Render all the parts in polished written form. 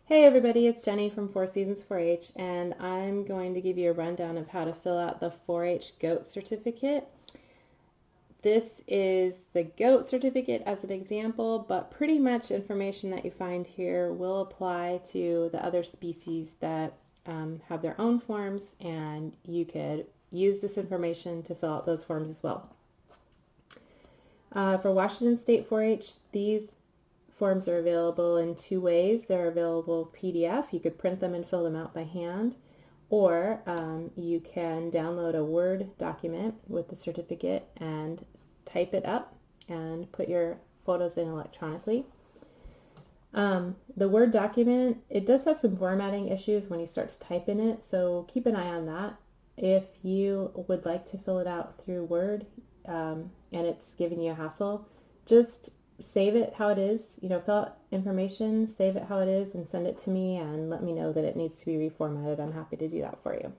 Hey everybody, it's Jenny from Four Seasons 4-H, and I'm going to give you a rundown of how to fill out the 4-H goat certificate. This is the goat certificate as an example, but pretty much information that you find here will apply to the other species that have their own forms, and you could use this information to fill out those forms as well. For Washington State 4-H, these forms are available in two ways. They're available PDF. You could print them and fill them out by hand, or you can download a Word document with the certificate and type it up and put your photos in electronically. The Word document, it does have some formatting issues when you start to type in it, so keep an eye on that. If you would like to fill it out through Word and it's giving you a hassle, just save it how it is, fill out information, save it how it is, and send it to me and let me know that it needs to be reformatted. I'm happy to do that for you.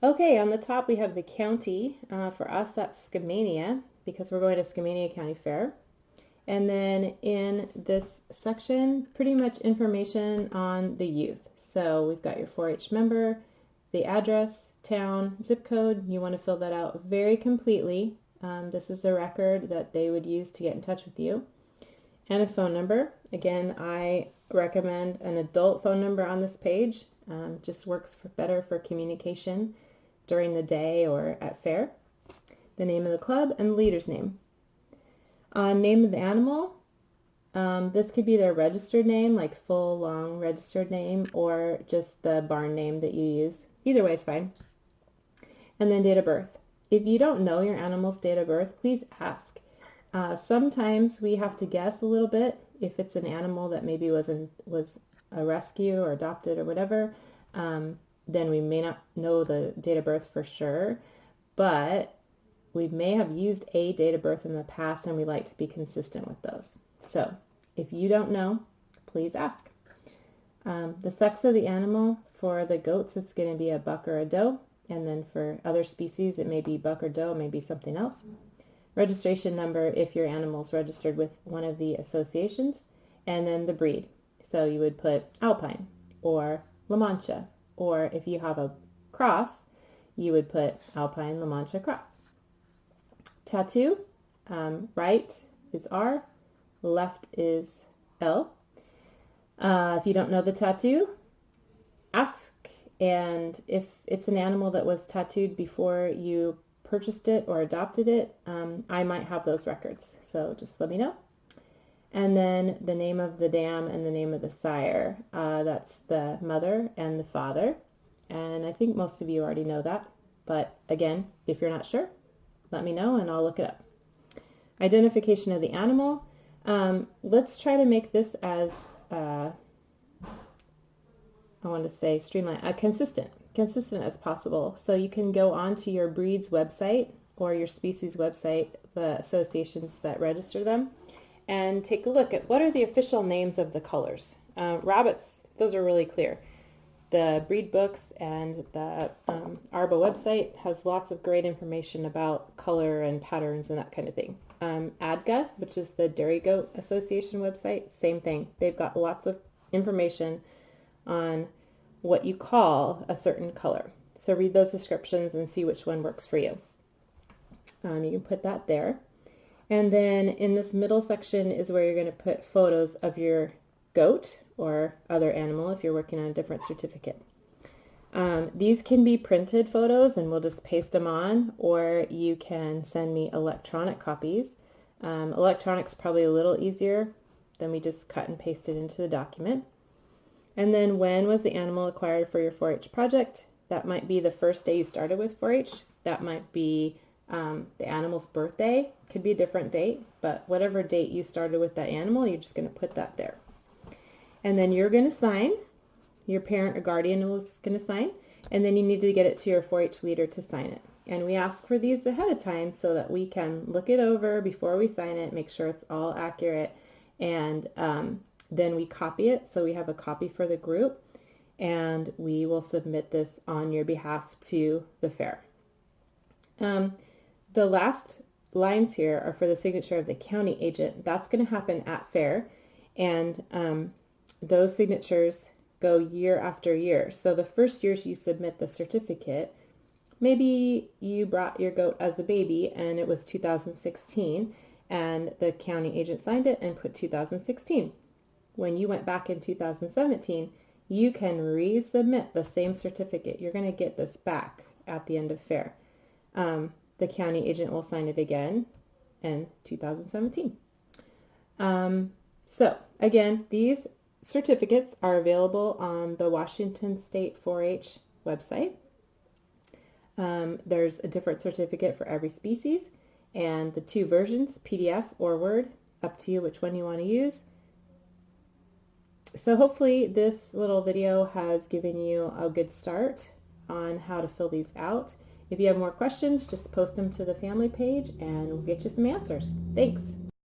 Okay, on the top we have the county. For us, that's Skamania, because we're going to Skamania County Fair. And then in this section, pretty much information on the youth. So we've got your 4-H member, the address, town, zip code. You want to fill that out very completely. This is the record that they would use to get in touch with you. And a phone number. Again, I recommend an adult phone number on this page. Just works better for communication during the day or at fair. The name of the club and the leader's name. Name of the animal. This could be their registered name, like full, long registered name, or just the barn name that you use. Either way is fine. And then date of birth. If you don't know your animal's date of birth, please ask. Sometimes we have to guess a little bit if it's an animal that maybe was a rescue or adopted or whatever. Then we may not know the date of birth for sure, but we may have used a date of birth in the past, and we like to be consistent with those. So if you don't know, please ask. The sex of the animal, for the goats, it's going to be a buck or a doe. And then for other species, it may be buck or doe, maybe something else. Registration number, if your animal's registered with one of the associations. And then the breed. So you would put Alpine or La Mancha. Or if you have a cross, you would put Alpine La Mancha cross. Tattoo, right is R, left is L. If you don't know the tattoo, ask. And if it's an animal that was tattooed before you purchased it or adopted it, I might have those records. So just let me know. And then the name of the dam and the name of the sire. That's the mother and the father. And I think most of you already know that. But again, if you're not sure, let me know and I'll look it up. Identification of the animal. Let's try to make this as I want to say streamlined, consistent as possible. So you can go onto your breed's website or your species website, the associations that register them, and take a look at what are the official names of the colors. Rabbits, those are really clear. The breed books and the ARBA website has lots of great information about color and patterns and that kind of thing. ADGA, which is the Dairy Goat Association website, same thing. They've got lots of information on what you call a certain color. So read those descriptions and see which one works for you. You can put that there. And then in this middle section is where you're going to put photos of your goat or other animal if you're working on a different certificate. These can be printed photos and we'll just paste them on, or you can send me electronic copies. Electronic's probably a little easier than we just cut and paste it into the document. And then when was the animal acquired for your 4-H project? That might be the first day you started with 4-H. That might be the animal's birthday. Could be a different date, but whatever date you started with that animal, you're just going to put that there. And then you're going to sign. Your parent or guardian is going to sign. And then you need to get it to your 4-H leader to sign it. And we ask for these ahead of time so that we can look it over before we sign it, make sure it's all accurate, and then we copy it, so we have a copy for the group, and we will submit this on your behalf to the fair. The last lines here are for the signature of the county agent. That's going to happen at fair, and those signatures go year after year. So the first years you submit the certificate, maybe you brought your goat as a baby and it was 2016 and the county agent signed it and put 2016. When you went back in 2017, you can resubmit the same certificate. You're going to get this back at the end of fair. The county agent will sign it again in 2017. So again, these certificates are available on the Washington State 4-H website. There's a different certificate for every species, and the two versions, PDF or Word, up to you which one you want to use. So hopefully this little video has given you a good start on how to fill these out. If you have more questions, just post them to the family page and we'll get you some answers. Thanks.